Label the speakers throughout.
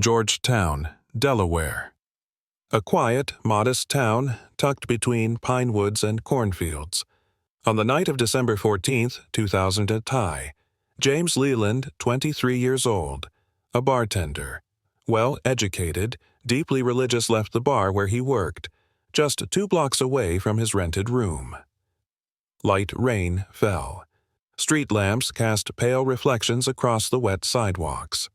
Speaker 1: Georgetown, Delaware. A quiet, modest town tucked between pine woods and cornfields. On the night of December 14, 2000 James Leland, 23 years old, a bartender, well-educated, deeply religious, left the bar where he worked, just 2 blocks away from his rented room. Light rain fell. Street lamps cast pale reflections across the wet sidewalks.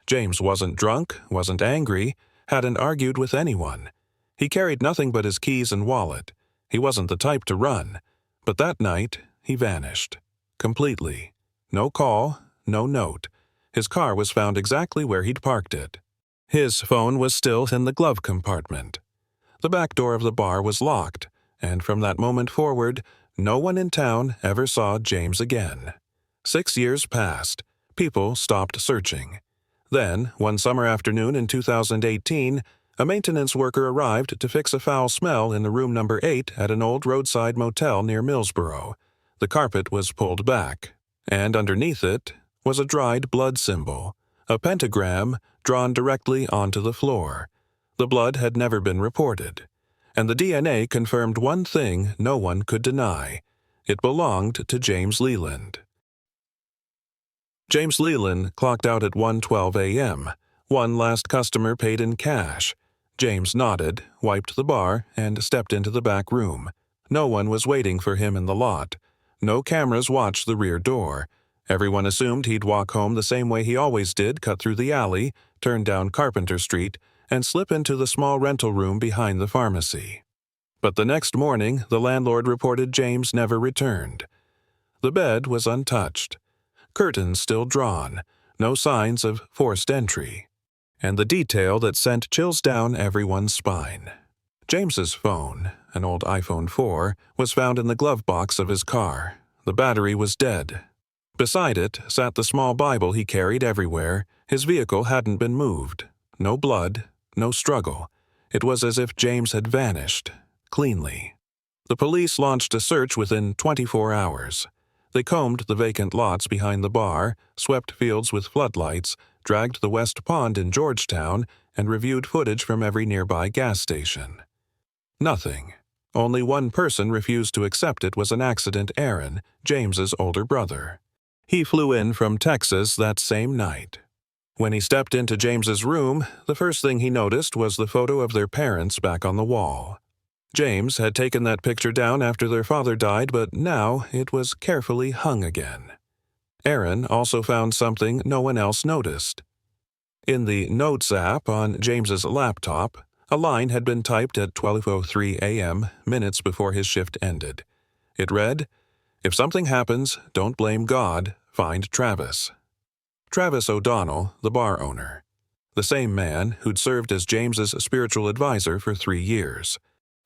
Speaker 1: James wasn't drunk, wasn't angry, hadn't argued with anyone. He carried nothing but his keys and wallet. He wasn't the type to run. But that night, he vanished. Completely. No call, no note. His car was found exactly where he'd parked it. His phone was still in the glove compartment. The back door of the bar was locked, and from that moment forward, no one in town ever saw James again. 6 years passed. People stopped searching. Then, one summer afternoon in 2018, a maintenance worker arrived to fix a foul smell in the room number 8 at an old roadside motel near Millsboro. The carpet was pulled back, and underneath it was a dried blood symbol, a pentagram drawn directly onto the floor. The blood had never been reported, and the DNA confirmed one thing no one could deny. It belonged to James Leland. James Leland clocked out at 1:12 a.m. One last customer paid in cash. James nodded, wiped the bar, and stepped into the back room. No one was waiting for him in the lot. No cameras watched the rear door. Everyone assumed he'd walk home the same way he always did, cut through the alley, turn down Carpenter Street, and slip into the small rental room behind the pharmacy. But the next morning, the landlord reported James never returned. The bed was untouched. Curtains still drawn, no signs of forced entry. And the detail that sent chills down everyone's spine. James's phone, an old iPhone 4, was found in the glove box of his car. The battery was dead. Beside it sat the small Bible he carried everywhere. His vehicle hadn't been moved. No blood, no struggle. It was as if James had vanished, cleanly. The police launched a search within 24 hours. They combed the vacant lots behind the bar, swept fields with floodlights, dragged the West Pond in Georgetown, and reviewed footage from every nearby gas station. Nothing. Only one person refused to accept it was an accident. Aaron, James's older brother. He flew in from Texas that same night. When he stepped into James's room, the first thing he noticed was the photo of their parents back on the wall. James had taken that picture down after their father died, but now it was carefully hung again. Aaron also found something no one else noticed. In the Notes app on James's laptop, a line had been typed at 12:03 a.m., minutes before his shift ended. It read, "If something happens, don't blame God, find Travis." Travis O'Donnell, the bar owner. The same man who'd served as James's spiritual advisor for 3 years.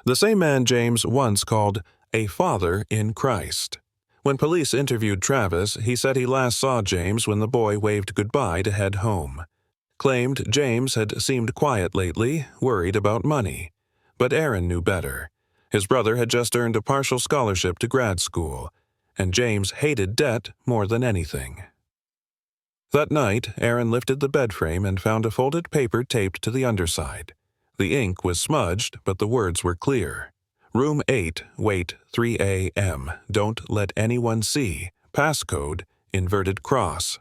Speaker 1: The same man James once called a father in Christ. When police interviewed Travis, he said he last saw James when the boy waved goodbye to head home. Claimed James had seemed quiet lately, worried about money. But Aaron knew better. His brother had just earned a partial scholarship to grad school, and James hated debt more than anything. That night, Aaron lifted the bed frame and found a folded paper taped to the underside. The ink was smudged, but the words were clear. Room 8, wait 3 a.m. Don't let anyone see. Passcode, inverted cross.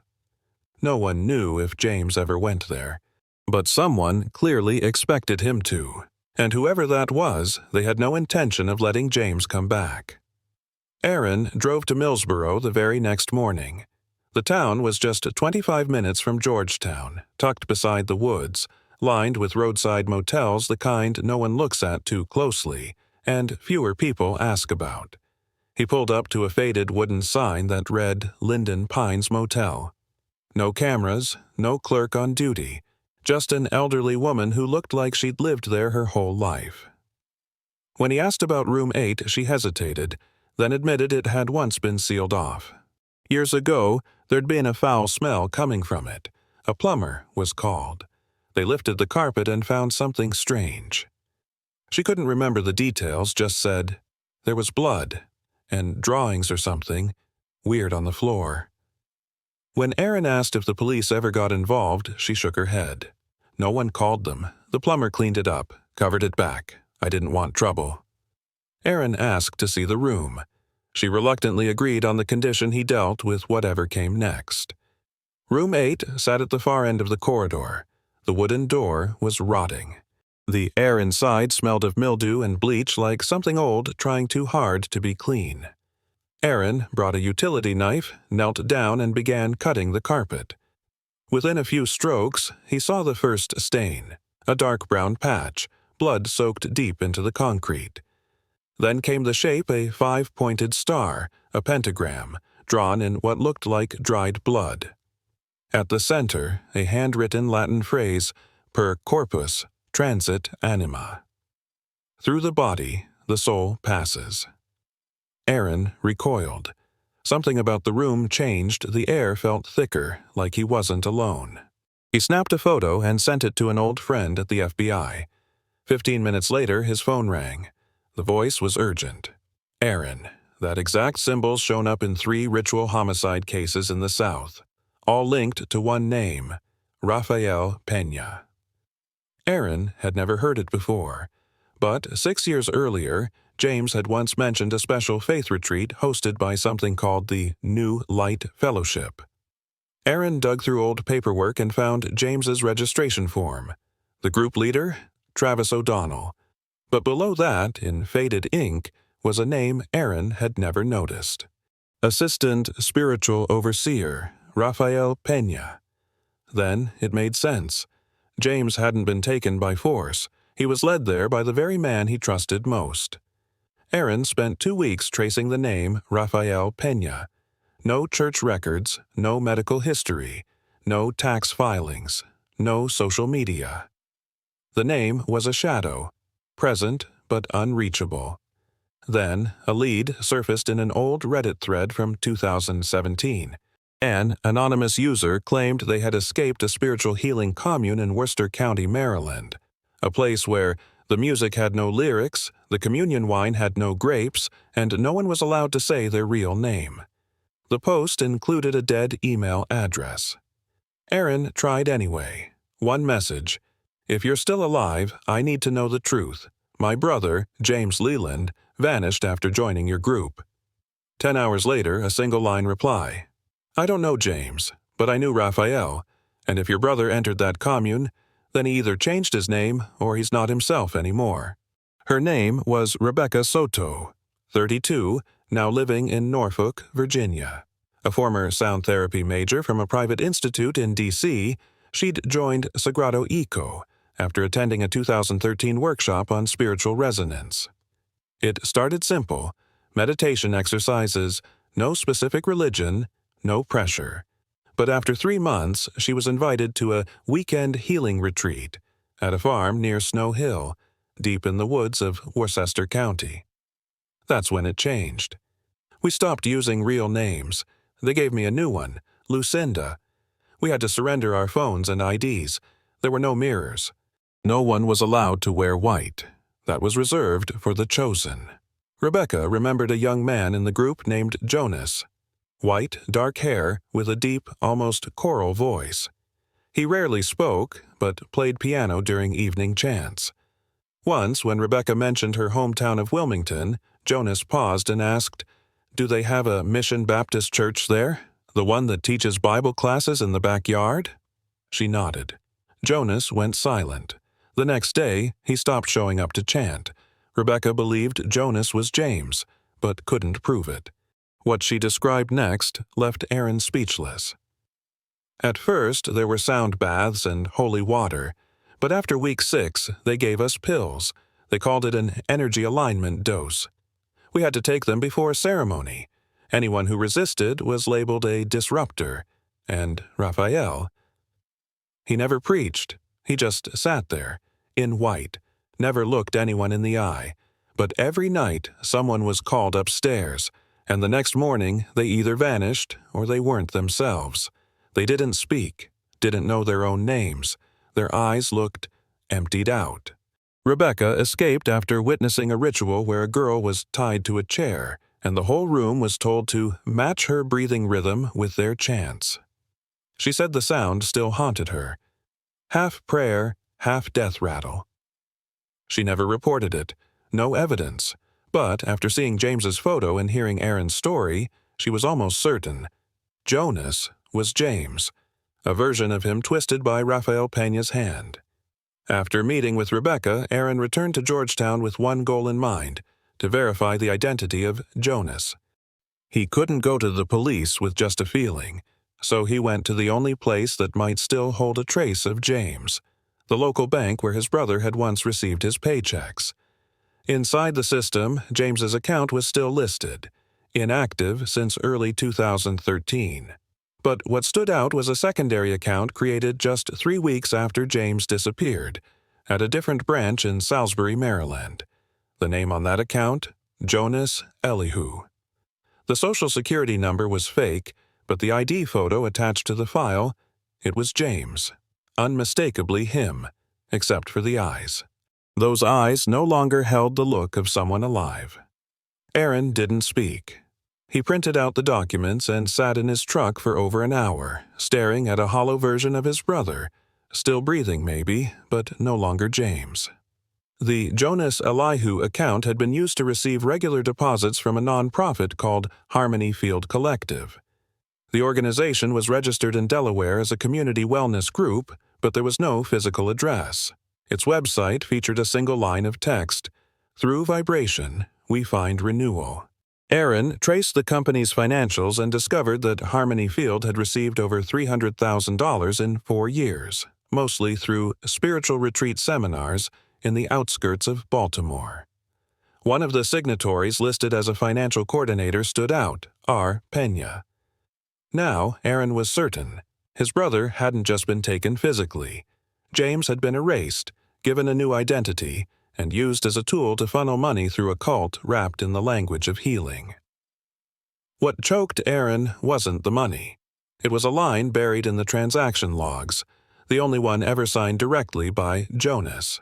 Speaker 1: No one knew if James ever went there, but someone clearly expected him to, and whoever that was, they had no intention of letting James come back. Aaron drove to Millsboro the very next morning. The town was just 25 minutes from Georgetown, tucked beside the woods, lined with roadside motels, the kind no one looks at too closely, and fewer people ask about. He pulled up to a faded wooden sign that read Linden Pines Motel. No cameras, no clerk on duty, just an elderly woman who looked like she'd lived there her whole life. When he asked about room 8, she hesitated, then admitted it had once been sealed off. Years ago, there'd been a foul smell coming from it. A plumber was called. They lifted the carpet and found something strange. She couldn't remember the details, just said, there was blood, and drawings or something, weird on the floor. When Aaron asked if the police ever got involved, she shook her head. No one called them. The plumber cleaned it up, covered it back. I didn't want trouble. Erin asked to see the room. She reluctantly agreed on the condition he dealt with whatever came next. Room 8 sat at the far end of the corridor. The wooden door was rotting. The air inside smelled of mildew and bleach like something old trying too hard to be clean. Erin brought a utility knife, knelt down, and began cutting the carpet. Within a few strokes, he saw the first stain, a dark brown patch, blood soaked deep into the concrete. Then came the shape a 5-pointed star, a pentagram, drawn in what looked like dried blood. At the center, a handwritten Latin phrase, per corpus transit anima. Through the body, the soul passes. Erin recoiled. Something about the room changed. The air felt thicker, like he wasn't alone. He snapped a photo and sent it to an old friend at the FBI. 15 minutes later, his phone rang. The voice was urgent. Erin. That exact symbol's shown up in 3 ritual homicide cases in the South, all linked to one name, Rafael Peña. Erin had never heard it before, but 6 years earlier, James had once mentioned a special faith retreat hosted by something called the New Light Fellowship. Erin dug through old paperwork and found James's registration form. The group leader, Travis O'Donnell. But below that, in faded ink, was a name Erin had never noticed. Assistant Spiritual Overseer, Rafael Peña. Then it made sense. James hadn't been taken by force. He was led there by the very man he trusted most. Erin spent 2 weeks tracing the name Rafael Peña. No church records, no medical history, no tax filings, no social media. The name was a shadow, present but unreachable. Then, a lead surfaced in an old Reddit thread from 2017. An anonymous user claimed they had escaped a spiritual healing commune in Worcester County, Maryland, a place where the music had no lyrics, the communion wine had no grapes, and no one was allowed to say their real name. The post included a dead email address. Erin tried anyway. One message. If you're still alive, I need to know the truth. My brother, James Leland, vanished after joining your group. 10 hours later, a single-line reply. I don't know James, but I knew Raphael, and if your brother entered that commune, then he either changed his name or he's not himself anymore. Her name was Rebecca Soto, 32, now living in Norfolk, Virginia. A former sound therapy major from a private institute in D.C., she'd joined Sagrado Eco after attending a 2013 workshop on spiritual resonance. It started simple, meditation exercises, no specific religion, no pressure. But after 3 months, she was invited to a weekend healing retreat at a farm near Snow Hill, deep in the woods of Worcester County. That's when it changed. We stopped using real names. They gave me a new one, Lucinda. We had to surrender our phones and IDs. There were no mirrors. No one was allowed to wear white. That was reserved for the chosen. Rebecca remembered a young man in the group named Jonas. White, dark hair with a deep, almost choral voice. He rarely spoke, but played piano during evening chants. Once, when Rebecca mentioned her hometown of Wilmington, Jonas paused and asked, "Do they have a Mission Baptist church there? The one that teaches Bible classes in the backyard?" She nodded. Jonas went silent. The next day, he stopped showing up to chant. Rebecca believed Jonas was James, but couldn't prove it. What she described next left Erin speechless. At first, there were sound baths and holy water, but after week 6, they gave us pills. They called it an energy alignment dose. We had to take them before a ceremony. Anyone who resisted was labeled a disruptor, and Raphael. He never preached. He just sat there, in white, never looked anyone in the eye. But every night, someone was called upstairs, and the next morning they either vanished or they weren't themselves. They didn't speak, didn't know their own names. Their eyes looked emptied out. Rebecca escaped after witnessing a ritual where a girl was tied to a chair, and the whole room was told to match her breathing rhythm with their chants. She said the sound still haunted her. Half prayer, half death rattle. She never reported it. No evidence. But after seeing James's photo and hearing Aaron's story, she was almost certain. Jonas was James, a version of him twisted by Rafael Peña's hand. After meeting with Rebecca, Aaron returned to Georgetown with one goal in mind: to verify the identity of Jonas. He couldn't go to the police with just a feeling, so he went to the only place that might still hold a trace of James, the local bank where his brother had once received his paychecks. Inside the system, James's account was still listed, inactive since early 2013. But what stood out was a secondary account created just 3 weeks after James disappeared, at a different branch in Salisbury, Maryland. The name on that account? Jonas Elihu. The Social Security number was fake, but the ID photo attached to the file, it was James. Unmistakably him, except for the eyes. Those eyes no longer held the look of someone alive. Aaron didn't speak. He printed out the documents and sat in his truck for over an hour, staring at a hollow version of his brother, still breathing maybe, but no longer James. The Jonas Elihu account had been used to receive regular deposits from a nonprofit called Harmony Field Collective. The organization was registered in Delaware as a community wellness group, but there was no physical address. Its website featured a single line of text: "Through vibration, we find renewal." Aaron traced the company's financials and discovered that Harmony Field had received over $300,000 in 4 years, mostly through spiritual retreat seminars in the outskirts of Baltimore. One of the signatories listed as a financial coordinator stood out: R. Peña. Now, Aaron was certain. His brother hadn't just been taken physically. James had been erased, given a new identity, and used as a tool to funnel money through a cult wrapped in the language of healing. What choked Aaron wasn't the money. It was a line buried in the transaction logs, the only one ever signed directly by Jonas.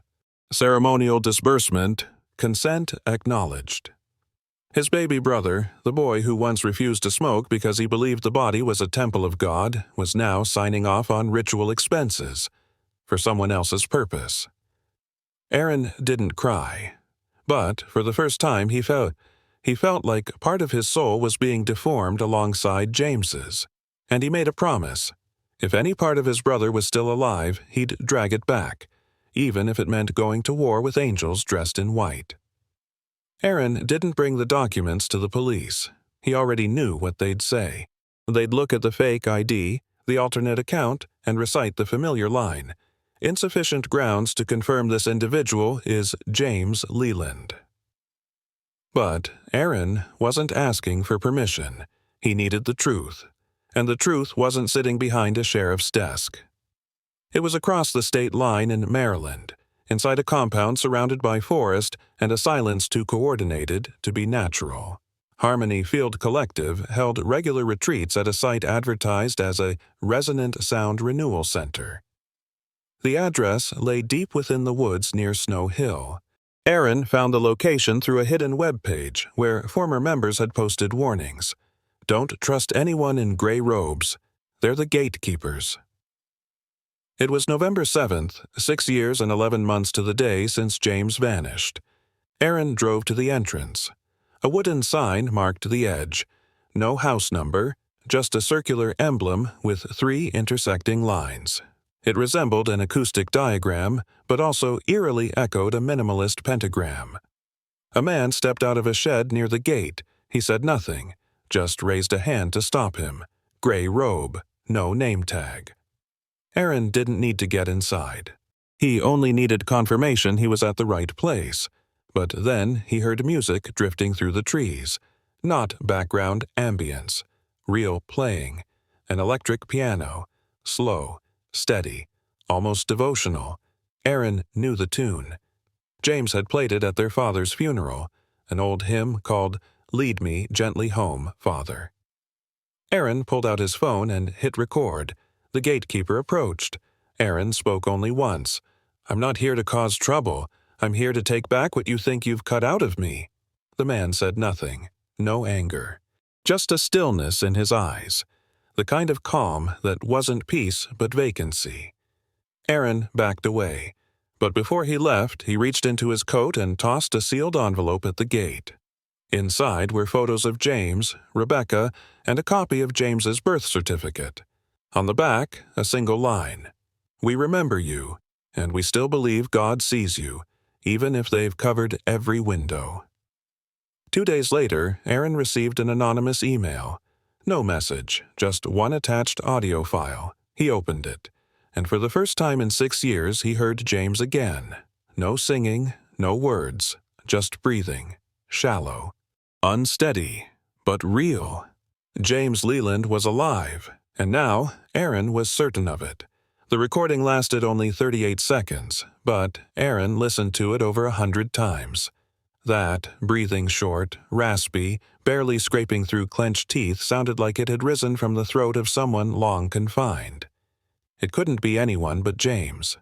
Speaker 1: Ceremonial disbursement, consent acknowledged. His baby brother, the boy who once refused to smoke because he believed the body was a temple of God, was now signing off on ritual expenses, for someone else's purpose. Aaron didn't cry, but for the first time he felt like part of his soul was being deformed alongside James's, and he made a promise. If any part of his brother was still alive, he'd drag it back, even if it meant going to war with angels dressed in white. Aaron didn't bring the documents to the police. He already knew what they'd say. They'd look at the fake ID, the alternate account, and recite the familiar line: "Insufficient grounds to confirm this individual is James Leland." But Aaron wasn't asking for permission. He needed the truth, and the truth wasn't sitting behind a sheriff's desk. It was across the state line in Maryland, inside a compound surrounded by forest and a silence too coordinated to be natural. Harmony Field Collective held regular retreats at a site advertised as a Resonant Sound Renewal Center. The address lay deep within the woods near Snow Hill. Aaron found the location through a hidden web page where former members had posted warnings. Don't trust anyone in gray robes. They're the gatekeepers. It was November 7th, 6 years and 11 months to the day since James vanished. Aaron drove to the entrance. A wooden sign marked the edge. No house number, just a circular emblem with 3 intersecting lines. It resembled an acoustic diagram, but also eerily echoed a minimalist pentagram. A man stepped out of a shed near the gate. He said nothing, just raised a hand to stop him. Gray robe, no name tag. Aaron didn't need to get inside. He only needed confirmation he was at the right place. But then he heard music drifting through the trees. Not background ambience. Real playing. An electric piano. Slow, steady, almost devotional. Aaron knew the tune. James had played it at their father's funeral, an old hymn called "Lead Me Gently Home, Father." Aaron pulled out his phone and hit record. The gatekeeper approached. Aaron spoke only once. "I'm not here to cause trouble. I'm here to take back what you think you've cut out of me." The man said nothing. No anger. Just a stillness in his eyes. The kind of calm that wasn't peace but vacancy. Aaron backed away, but before he left, he reached into his coat and tossed a sealed envelope at the gate. Inside were photos of James, Rebecca, and a copy of James's birth certificate. On the back, a single line: "We remember you, and we still believe God sees you, even if they've covered every window." 2 days later, Aaron received an anonymous email. No message, just one attached audio file. He opened it, and for the first time in 6 years he heard James again. No singing, no words, just breathing. Shallow. Unsteady, but real. James Leland was alive, and now Aaron was certain of it. The recording lasted only 38 seconds, but Aaron listened to it over 100 times. That, breathing short, raspy, barely scraping through clenched teeth, sounded like it had risen from the throat of someone long confined. It couldn't be anyone but James.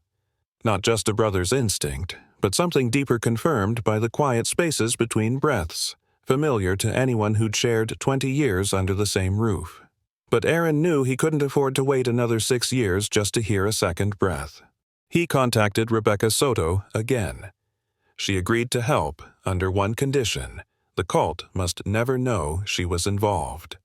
Speaker 1: Not just a brother's instinct, but something deeper confirmed by the quiet spaces between breaths, familiar to anyone who'd shared 20 years under the same roof. But Aaron knew he couldn't afford to wait another 6 years just to hear a second breath. He contacted Rebecca Soto again. She agreed to help, under one condition: the cult must never know she was involved.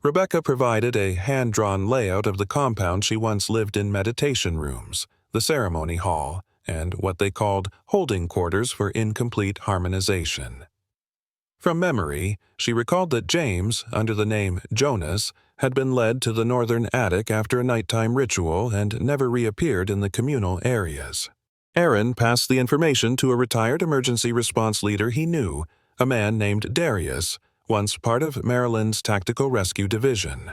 Speaker 1: Rebecca provided a hand-drawn layout of the compound she once lived in: meditation rooms, the ceremony hall, and what they called holding quarters for incomplete harmonization. From memory, she recalled that James, under the name Jonas, had been led to the northern attic after a nighttime ritual and never reappeared in the communal areas. Aaron passed the information to a retired emergency response leader he knew, a man named Darius, once part of Maryland's Tactical Rescue Division.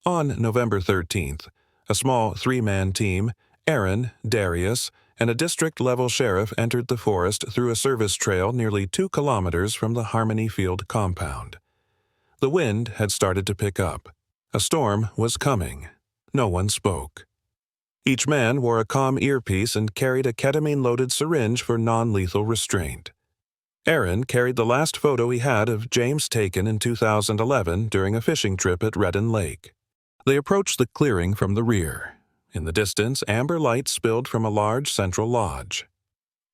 Speaker 1: On November 13th, a small 3-man team, Aaron, Darius, and a district-level sheriff entered the forest through a service trail nearly 2 kilometers from the Harmony Field compound. The wind had started to pick up. A storm was coming. No one spoke. Each man wore a comm earpiece and carried a ketamine-loaded syringe for non-lethal restraint. Aaron carried the last photo he had of James taken in 2011 during a fishing trip at Redden Lake. They approached the clearing from the rear. In the distance, amber light spilled from a large central lodge.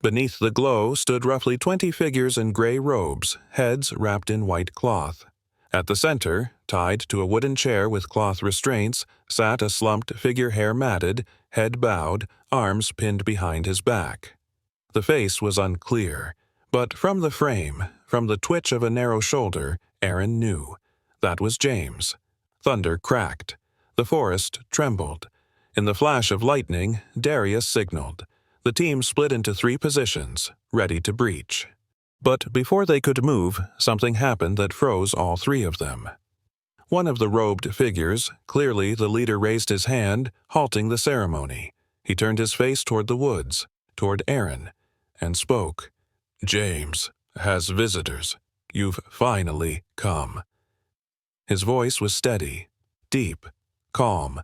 Speaker 1: Beneath the glow stood roughly 20 figures in gray robes, heads wrapped in white cloth. At the center, tied to a wooden chair with cloth restraints, sat a slumped figure, hair matted, head bowed, arms pinned behind his back. The face was unclear, but from the frame, from the twitch of a narrow shoulder, Aaron knew. That was James. Thunder cracked. The forest trembled. In the flash of lightning, Darius signaled. The team split into 3 positions, ready to breach. But before they could move, something happened that froze all 3 of them. One of the robed figures, clearly the leader, raised his hand, halting the ceremony. He turned his face toward the woods, toward Aaron, and spoke. "James has visitors. You've finally come." His voice was steady, deep, calm.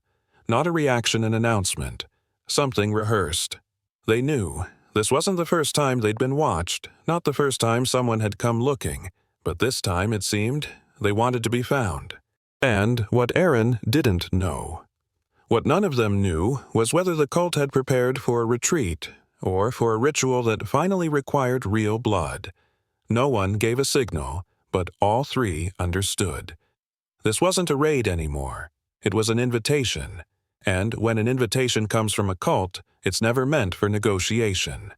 Speaker 1: Not a reaction, an announcement. Something rehearsed. They knew. This wasn't the first time they'd been watched, not the first time someone had come looking, but this time, it seemed, they wanted to be found. And what Aaron didn't know. What none of them knew was whether the cult had prepared for a retreat, or for a ritual that finally required real blood. No one gave a signal, but all 3 understood. This wasn't a raid anymore. It was an invitation. And when an invitation comes from a cult, it's never meant for negotiation.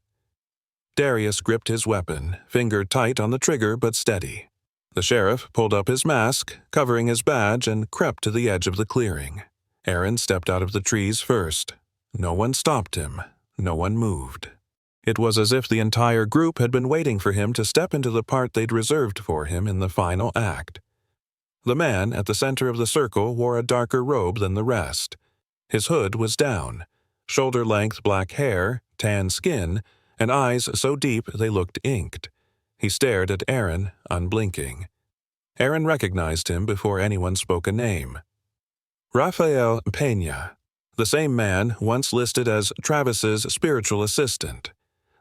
Speaker 1: Darius gripped his weapon, finger tight on the trigger but steady. The sheriff pulled up his mask, covering his badge, and crept to the edge of the clearing. Aaron stepped out of the trees first. No one stopped him. No one moved. It was as if the entire group had been waiting for him to step into the part they'd reserved for him in the final act. The man at the center of the circle wore a darker robe than the rest. His hood was down, shoulder-length black hair, tan skin, and eyes so deep they looked inked. He stared at Aaron, unblinking. Aaron recognized him before anyone spoke a name. Rafael Peña, the same man once listed as Travis's spiritual assistant.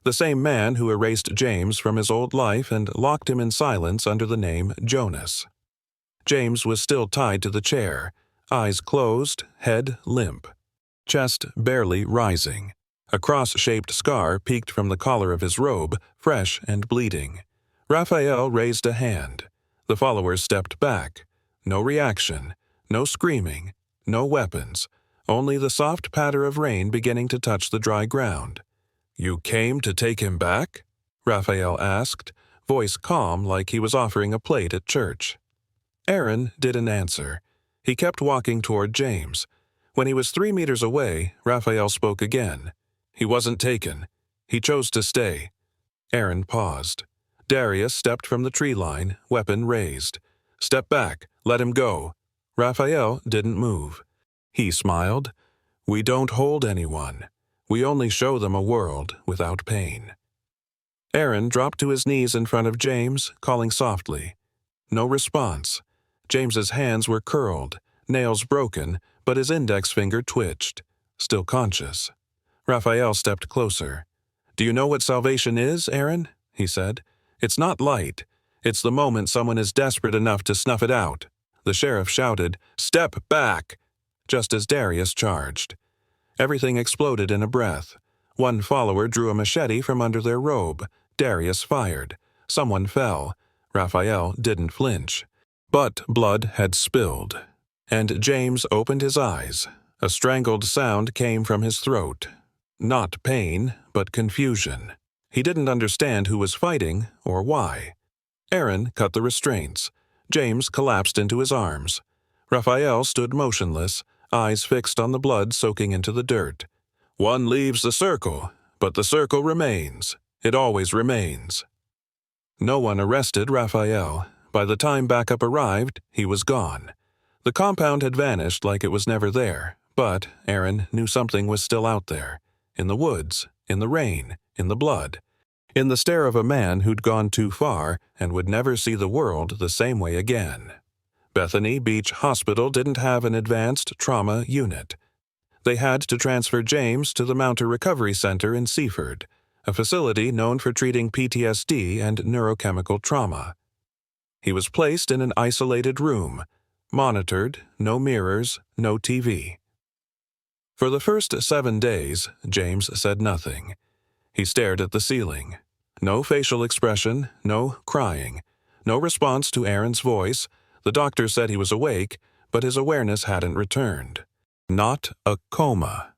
Speaker 1: The same man who erased James from his old life and locked him in silence under the name Jonas. James was still tied to the chair, eyes closed, head limp. chest barely rising. A cross-shaped scar peeked from the collar of his robe, fresh and bleeding. Raphael raised a hand. The followers stepped back. No reaction, no screaming, no weapons, only the soft patter of rain beginning to touch the dry ground. "You came to take him back?" Raphael asked, voice calm like he was offering a plate at church. Aaron didn't answer. He kept walking toward James. When he was 3 meters away, Raphael spoke again. "He wasn't taken. He chose to stay." Aaron paused. Darius stepped from the tree line, weapon raised. "Step back. Let him go." Raphael didn't move. He smiled. "We don't hold anyone. We only show them a world without pain." Aaron dropped to his knees in front of James, calling softly. No response. James's hands were curled, nails broken, but his index finger twitched. Still conscious. Raphael stepped closer. "Do you know what salvation is, Aaron?" he said. "It's not light. It's the moment someone is desperate enough to snuff it out." The sheriff shouted, "Step back!" just as Darius charged. Everything exploded in a breath. One follower drew a machete from under their robe. Darius fired. Someone fell. Raphael didn't flinch. But blood had spilled. And James opened his eyes. A strangled sound came from his throat. Not pain, but confusion. He didn't understand who was fighting or why. Aaron cut the restraints. James collapsed into his arms. Raphael stood motionless, eyes fixed on the blood soaking into the dirt. "One leaves the circle, but the circle remains. It always remains." No one arrested Raphael. By the time backup arrived, he was gone. The compound had vanished like it was never there, but Aaron knew something was still out there. In the woods, in the rain, in the blood. In the stare of a man who'd gone too far and would never see the world the same way again. Bethany Beach Hospital didn't have an advanced trauma unit. They had to transfer James to the Mounter Recovery Center in Seaford, a facility known for treating PTSD and neurochemical trauma. He was placed in an isolated room, monitored, no mirrors, no TV. For the first 7 days, James said nothing. He stared at the ceiling. No facial expression, no crying, no response to Aaron's voice. The doctor said he was awake, but his awareness hadn't returned. Not a coma.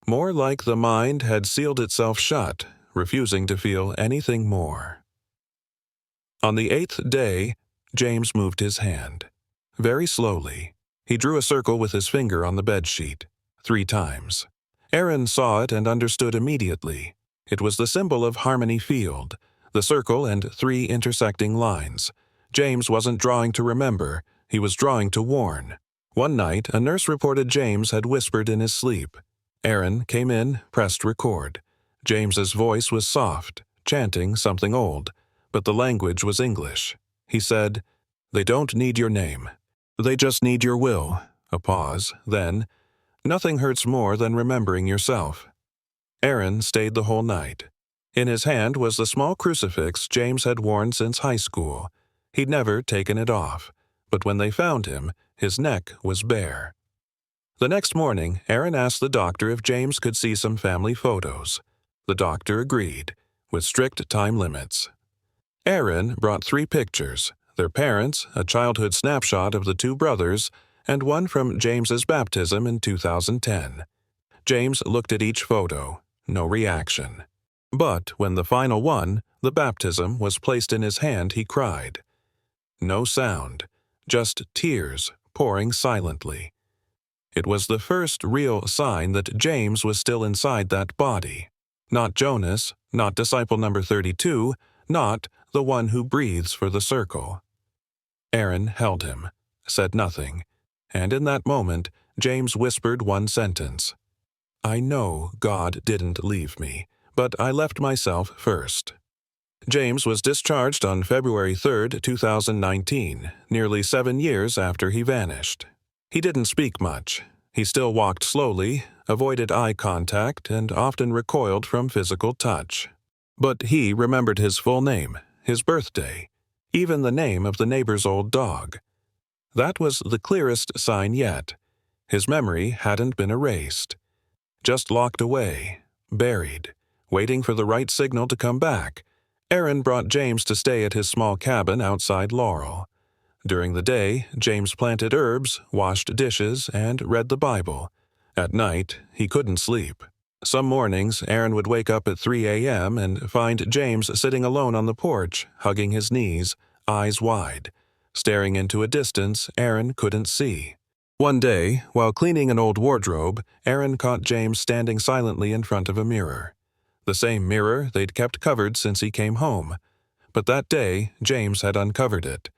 Speaker 1: More like the mind had sealed itself shut, refusing to feel anything more. On the 8th day, James moved his hand. Very slowly. He drew a circle with his finger on the bedsheet. 3 times. Aaron saw it and understood immediately. It was the symbol of Harmony Field, the circle and 3 intersecting lines. James wasn't drawing to remember, he was drawing to warn. One night, a nurse reported James had whispered in his sleep. Aaron came in, pressed record. James's voice was soft, chanting something old, but the language was English. He said, "They don't need your name. They just need your will." A pause, then, "Nothing hurts more than remembering yourself." Aaron stayed the whole night. In his hand was the small crucifix James had worn since high school. He'd never taken it off, but when they found him, his neck was bare. The next morning, Aaron asked the doctor if James could see some family photos. The doctor agreed, with strict time limits. Aaron brought 3 pictures, their parents, a childhood snapshot of the 2 brothers, and one from James's baptism in 2010. James looked at each photo. No reaction. But when the final one, the baptism, was placed in his hand, he cried. No sound, just tears pouring silently. It was the first real sign that James was still inside that body. Not Jonas, not disciple number 32, not the one who breathes for the circle. Aaron held him, said nothing, and in that moment, James whispered one sentence. "I know God didn't leave me, but I left myself first." James was discharged on February 3, 2019, nearly 7 years after he vanished. He didn't speak much. He still walked slowly, avoided eye contact, and often recoiled from physical touch. But he remembered his full name, his birthday, even the name of the neighbor's old dog. That was the clearest sign yet. His memory hadn't been erased, just locked away, buried, waiting for the right signal to come back. Aaron brought James to stay at his small cabin outside Laurel. During the day, James planted herbs, washed dishes, and read the Bible. At night, he couldn't sleep. Some mornings, Aaron would wake up at 3 a.m. and find James sitting alone on the porch, hugging his knees, eyes wide, staring into a distance Aaron couldn't see. One day, while cleaning an old wardrobe, Aaron caught James standing silently in front of a mirror. The same mirror they'd kept covered since he came home. But that day, James had uncovered it.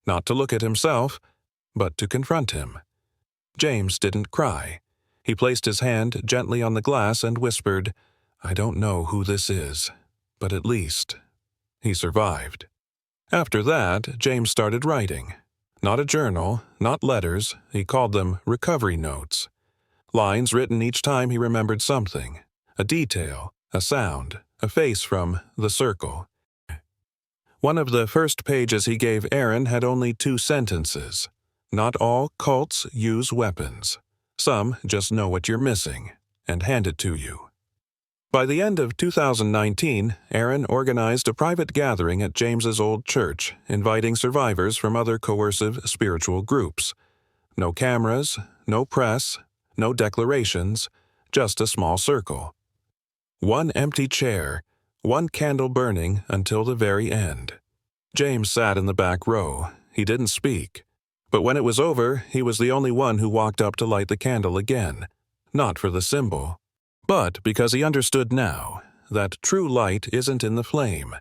Speaker 1: Not to look at himself, but to confront him. James didn't cry. He placed his hand gently on the glass and whispered, "I don't know who this is, but at least he survived." After that, James started writing. Not a journal, not letters, he called them recovery notes. Lines written each time he remembered something, a detail, a sound, a face from The Circle. One of the first pages he gave Aaron had only 2 sentences. Not all cults use weapons. Some just know what you're missing and hand it to you. By the end of 2019, Aaron organized a private gathering at James's old church, inviting survivors from other coercive spiritual groups. No cameras, no press, no declarations, just a small circle. One empty chair, one candle burning until the very end. James sat in the back row. He didn't speak. But when it was over, he was the only one who walked up to light the candle again. Not for the symbol, but because he understood now that true light isn't in the flame.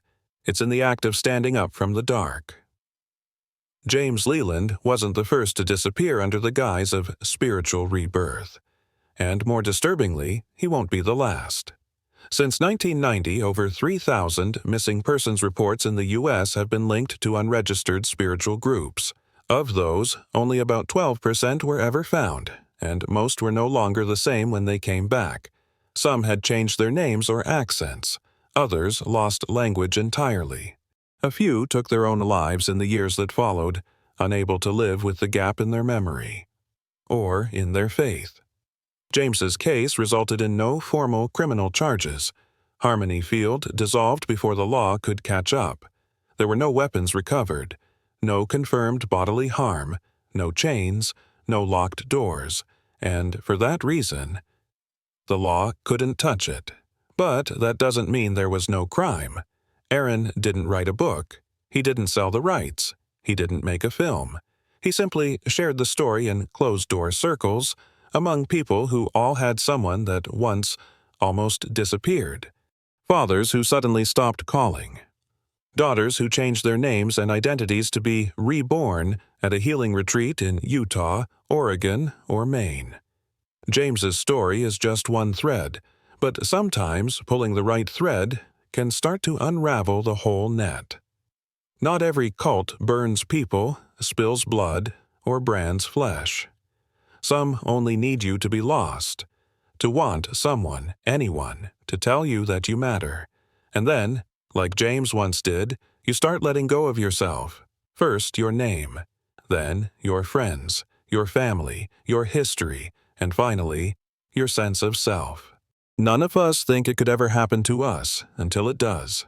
Speaker 1: It's in the act of standing up from the dark. James Leland wasn't the first to disappear under the guise of spiritual rebirth. And more disturbingly, he won't be the last. Since 1990, over 3,000 missing persons reports in the U.S. have been linked to unregistered spiritual groups. Of those, only about 12% were ever found, and most were no longer the same when they came back. Some had changed their names or accents. Others lost language entirely. A few took their own lives in the years that followed, unable to live with the gap in their memory. Or in their faith. James's case resulted in no formal criminal charges. Harmony Field dissolved before the law could catch up. There were no weapons recovered, no confirmed bodily harm, no chains, no locked doors, and for that reason, the law couldn't touch it. But that doesn't mean there was no crime. Aaron didn't write a book. He didn't sell the rights. He didn't make a film. He simply shared the story in closed-door circles among people who all had someone that once almost disappeared. Fathers who suddenly stopped calling. Daughters who changed their names and identities to be reborn at a healing retreat in Utah, Oregon, or Maine. James's story is just one thread, but sometimes pulling the right thread can start to unravel the whole net. Not every cult burns people, spills blood, or brands flesh. Some only need you to be lost, to want someone, anyone, to tell you that you matter. And then, like James once did, you start letting go of yourself. First your name, then your friends, your family, your history, and finally, your sense of self. None of us think it could ever happen to us until it does.